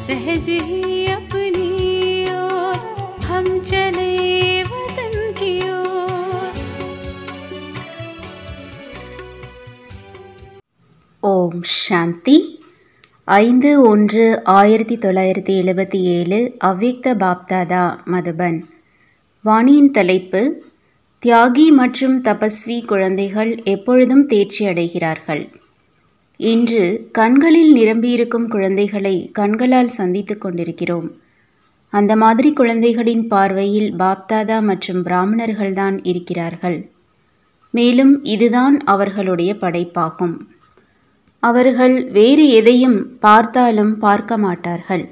सहज ही अपनी ओर हम चले वतन की ओर। ஓம் சாந்தி 5/1/1977 அவ்யக்த பாப்தாதா மதுபன். வாணியின் தலைப்பு: தியாகி மற்றும் தபஸ்வி குழந்தைகள் எப்பொழுதும் தேர்ச்சி அடைகிறார்கள். இன்று கண்களில் நிரம்பியிருக்கும் குழந்தைகளை கண்களால் சந்தித்து கொண்டிருக்கிறோம். அந்த மாதிரி குழந்தைகளின் பார்வையில் பாப்தாதா மற்றும் பிராமணர்கள்தான் இருக்கிறார்கள். மேலும் இதுதான் அவர்களுடைய படைப்பாகும். அவர்கள் வேறு எதையும் பார்த்தாலும் பார்க்க மாட்டார்கள்.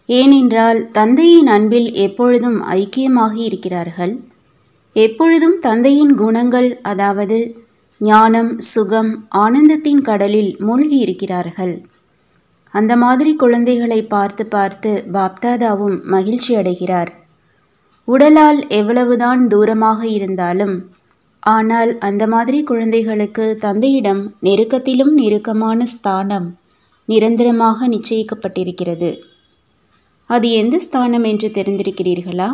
ஏனென்றால் தந்தையின் அன்பில் எப்பொழுதும் ஐக்கியமாகி இருக்கிறார்கள். எப்பொழுதும் தந்தையின் குணங்கள், அதாவது ஞானம், சுகம், ஆனந்தத்தின் கடலில் மூழ்கி இருக்கிறார்கள். அந்த மாதிரி குழந்தைகளை பார்த்து பார்த்து பாப்தாதாவும் மகிழ்ச்சி அடைகிறார். உடலால் எவ்வளவுதான் தூரமாக இருந்தாலும், ஆனால் அந்த மாதிரி குழந்தைகளுக்கு தந்தையிடம் நெருக்கத்திலும் நெருக்கமான ஸ்தானம் நிரந்தரமாக நிச்சயிக்கப்பட்டிருக்கிறது. அது எந்த ஸ்தானம் என்று தெரிந்திருக்கிறீர்களா?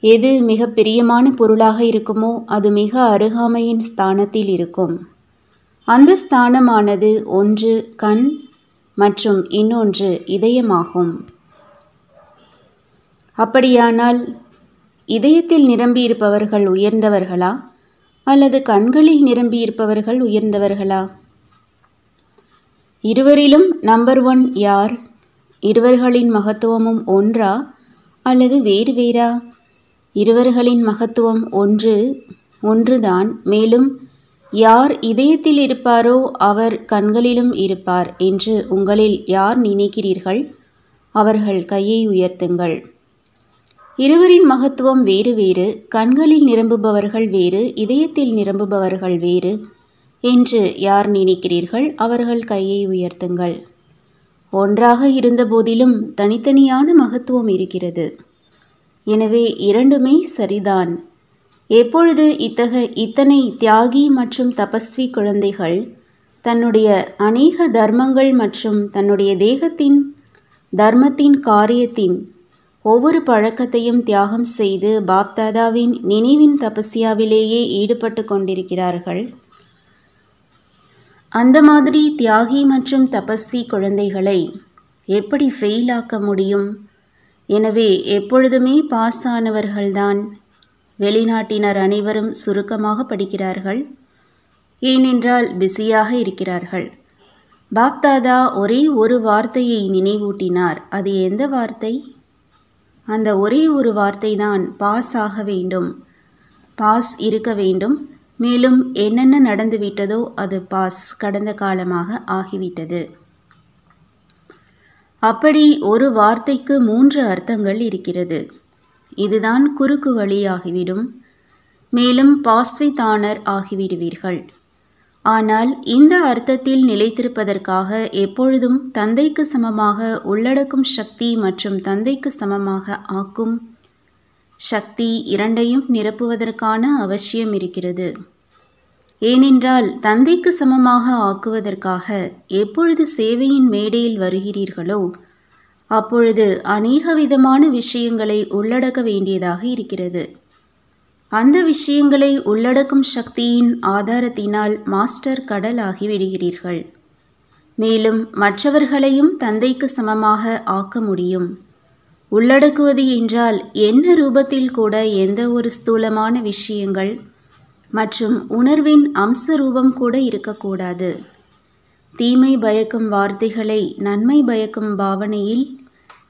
எது மிக பிரியமான பொருளாக இருக்குமோ அது மிக அருகாமையின் ஸ்தானத்தில் இருக்கும். அந்த ஸ்தானமானது ஒன்று கண் மற்றும் இன்னொன்று இதயமாகும். அப்படியானால் இதயத்தில் நிரம்பியிருப்பவர்கள் உயர்ந்தவர்களா அல்லது கண்களில் நிரம்பியிருப்பவர்கள் உயர்ந்தவர்களா? இருவரிலும் நம்பர் 1 யார்? இருவர்களின் மகத்துவமும் ஒன்றா அல்லது வேறு வேறா? இருவர்களின் மகத்துவம் ஒன்றுதான். மேலும் யார் இதயத்தில் இருப்பாரோ அவர் கண்களிலும் இருப்பார் என்று உங்களில் யார் நினைக்கிறீர்கள்? அவர்கள் கையை உயர்த்துங்கள். இருவரின் மகத்துவம் வேறு வேறு, கண்களில் நிரம்புபவர்கள் வேறு, இதயத்தில் நிரம்புபவர்கள் வேறு என்று யார் நினைக்கிறீர்கள்? அவர்கள் கையை உயர்த்துங்கள். ஒன்றாக இருந்த போதிலும் தனித்தனியான மகத்துவம் இருக்கிறது. எனவே இரண்டுமே சரிதான். எப்பொழுது இத்தனை தியாகி மற்றும் தபஸ்வி குழந்தைகள் தன்னுடைய அநேக தர்மங்கள் மற்றும் தன்னுடைய தேகத்தின் தர்மத்தின் காரியத்தின் ஒவ்வொரு பழக்கத்தையும் தியாகம் செய்து பாப்தாதாவின் நினைவின் தபஸ்யாவிலேயே ஈடுபட்டு கொண்டிருக்கிறார்கள். அந்த மாதிரி தியாகி மற்றும் தபஸ்வி குழந்தைகளை எப்படி ஃபெயில் ஆக்க முடியும்? எனவே எப்பொழுதுமே பாஸ் ஆனவர்கள்தான். வெளிநாட்டினர் அனைவரும் சுருக்கமாக படிக்கிறார்கள். ஏனென்றால் பிஸியாக இருக்கிறார்கள். பாப்தாதா ஒரே ஒரு வார்த்தையை நினைவூட்டினார். அது எந்த வார்த்தை? அந்த ஒரே ஒரு வார்த்தை தான் பாஸ் ஆக வேண்டும், பாஸ் இருக்க வேண்டும். மேலும் என்னென்ன நடந்துவிட்டதோ அது பாஸ், கடந்த காலமாக ஆகிவிட்டது. அப்படி ஒரு வார்த்தைக்கு 3 அர்த்தங்கள் இருக்கிறது. இதுதான் குறுக்கு வழி ஆகிவிடும். மேலும் பாஸ்விதானர் ஆகிவிடுவீர்கள். ஆனால் இந்த அர்த்தத்தில் நிலைத்திருப்பதற்காக எப்பொழுதும் தந்தைக்கு சமமாக உள்ளடக்கும் சக்தி மற்றும் தந்தைக்கு சமமாக ஆக்கும் சக்தி இரண்டையும் நிரப்புவதற்கான அவசியம் இருக்கிறது. ஏனென்றால் தந்தைக்கு சமமாக ஆக்குவதற்காக எப்பொழுது சேவையின் மேடையில் வருகிறீர்களோ அப்பொழுது அநேக விதமான விஷயங்களை உள்ளடக்க வேண்டியதாக இருக்கிறது. அந்த விஷயங்களை உள்ளடக்கும் சக்தியின் ஆதாரத்தினால் மாஸ்டர் கடல் ஆகிவிடுகிறீர்கள். மேலும் மற்றவர்களையும் தந்தைக்கு சமமாக ஆக்க முடியும். உள்ளடக்குவது என்றால் என்ன ரூபத்தில் கூட எந்த ஒரு ஸ்தூலமான விஷயங்கள் மற்றும் உணர்வின் அம்ச ரூபம் கூட இருக்கக்கூடாது. தீமை பயக்கும் வார்த்தைகளை நன்மை பயக்கும் பாவனையில்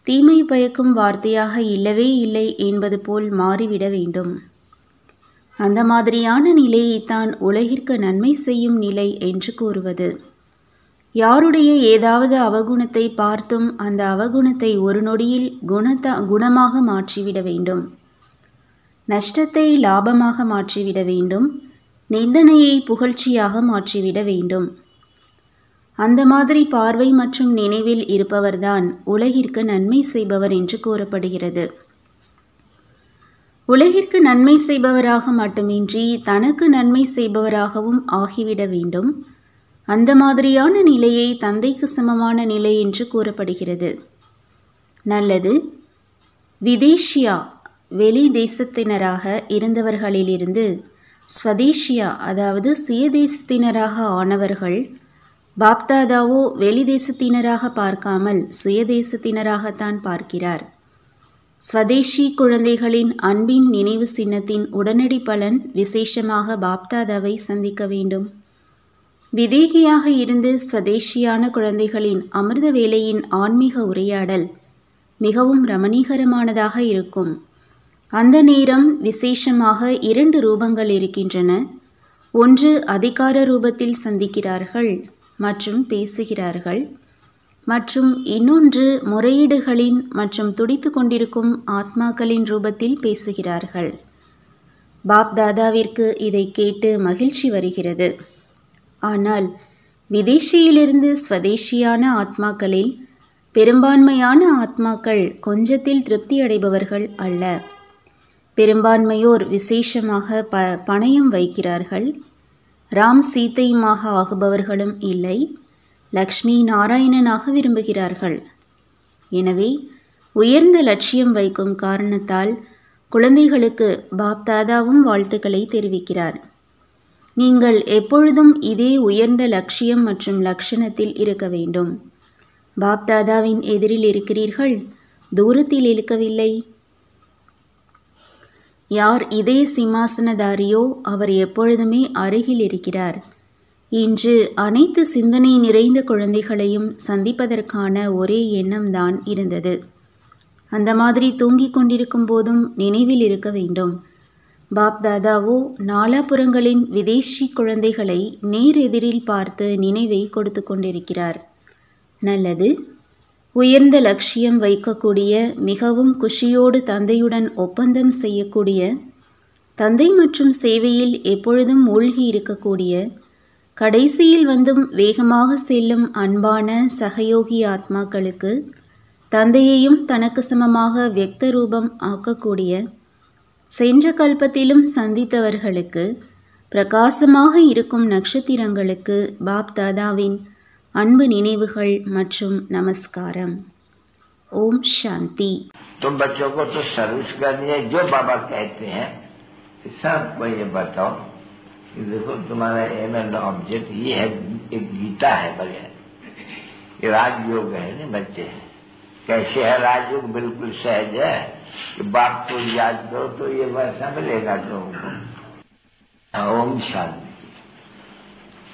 தீமை பயக்கும் வார்த்தையாக இல்லவே இல்லை என்பது போல் மாறிவிட வேண்டும். அந்த மாதிரியான நிலையைத்தான் உலகிற்கு நன்மை செய்யும் நிலை என்று கூறுவது. யாருடைய ஏதாவது அவகுணத்தை பார்த்தும் அந்த அவகுணத்தை ஒரு நொடியில் குணமாக மாற்றிவிட வேண்டும். நஷ்டத்தை லாபமாக மாற்றிவிட வேண்டும். நிந்தனையை புகழ்ச்சியாக மாற்றிவிட வேண்டும். அந்த மாதிரி பார்வை மற்றும் நினைவில் இருப்பவர்தான் உலகிற்கு நன்மை செய்பவர் என்று கூறப்படுகிறது. உலகிற்கு நன்மை செய்பவராக மட்டுமின்றி தனக்கு நன்மை செய்பவராகவும் ஆகிவிட வேண்டும். அந்த மாதிரியான நிலையை தந்தைக்கு சமமான நிலை என்று கூறப்படுகிறது. நல்லது. விதேஷியா வெளி தேசத்தினராக இருந்தவர்களிலிருந்து ஸ்வதேஷியா அதாவது சுயதேசத்தினராக ஆனவர்கள் பாப்தாதாவோ வெளி தேசத்தினராக பார்க்காமல் சுயதேசத்தினராகத்தான் பார்க்கிறார். ஸ்வதேஷி குழந்தைகளின் அன்பின் நினைவு சின்னத்தின் உடனடி பலன் விசேஷமாக பாப்தாதாவை சந்திக்க வேண்டும். விதேகியாக இருந்து ஸ்வதேஷியான குழந்தைகளின் அமிர்த வேளையின் ஆன்மீக உரையாடல் மிகவும் ரமணீகரமானதாக இருக்கும். அந்த நேரம் விசேஷமாக 2 ரூபங்கள் இருக்கின்றன. ஒன்று அதிகார ரூபத்தில் சந்திக்கிறார்கள் மற்றும் பேசுகிறார்கள், மற்றும் இன்னொன்று முறையீடுகளின் மற்றும் துடித்து கொண்டிருக்கும் ஆத்மாக்களின் ரூபத்தில் பேசுகிறார்கள். பாப்தாதாவிற்கு இதை கேட்டு மகிழ்ச்சி வருகிறது. ஆனால் விதேஷியிலிருந்து ஸ்வதேஷியான ஆத்மாக்களில் பெரும்பான்மையான ஆத்மாக்கள் கொஞ்சத்தில் திருப்தி அடைபவர்கள் அல்ல. பெரும்பான்மையோர் விசேஷமாக பணயம் வைக்கிறார்கள். ராம் சீதையுமாக ஆகுபவர்களும் இல்லை. லக்ஷ்மி நாராயணனாக விரும்புகிறார்கள். எனவே உயர்ந்த லட்சியம் வைக்கும் காரணத்தால் குழந்தைகளுக்கு பாப்தாதாவும் வாழ்த்துக்களை தெரிவிக்கிறார். நீங்கள் எப்பொழுதும் இதே உயர்ந்த லட்சியம் மற்றும் லட்சணத்தில் இருக்க வேண்டும். பாப்தாதாவின் எதிரில் இருக்கிறீர்கள், தூரத்தில் இருக்கவில்லை. யார் இதே சிம்மாசனதாரியோ அவர் எப்பொழுதுமே அருகில் இருக்கிறார். இன்று அனைத்து சிந்தனை நிறைந்த குழந்தைகளையும் சந்திப்பதற்கான ஒரே எண்ணம்தான் இருந்தது. அந்த மாதிரி தூங்கிக் கொண்டிருக்கும் போதும் நினைவில் இருக்க வேண்டும். பாப்தாதாவோ நாலாபுறங்களின் விதேஷி குழந்தைகளை நேர் எதிரில் பார்த்து நினைவை கொடுத்து கொண்டிருக்கிறார். நல்லது. உயர்ந்த லட்சியம் வைக்கக்கூடிய, மிகவும் குஷியோடு தந்தையுடன் ஒப்பந்தம் செய்யக்கூடிய, தந்தை மற்றும் சேவையில் எப்பொழுதும் மூழ்கி இருக்கக்கூடிய, கடைசியில் வந்தும் வேகமாக செல்லும் அன்பான சகயோகி ஆத்மாக்களுக்கு தந்தையையும் தனக்கு சமமாக வியக்த ரூபம் ஆக்கக்கூடிய, சென்ற கல்பத்திலும் சந்தித்தவர்களுக்கு பிரகாசமாக இருக்கும் நட்சத்திரங்களுக்கு பாப்தாதாவின் அன்பு நினைவுகள் மற்றும் நமஸ்காரம். ஓம் சாந்தி. तुम बच्चों को तो सर्विस करनी है, जो बाबा कहते हैं सबको ये बताओ कि देखो तुम्हारा एम एंड ऑब्जेक्ट ये है, एक गीता है बढ़िया, ये राजयोग है ना बच्चे। कैसे है राजयोग? बिल्कुल सहज है कि बाप को याद करो तो ये वैसा मिलेगा तुमको। ओम शांति।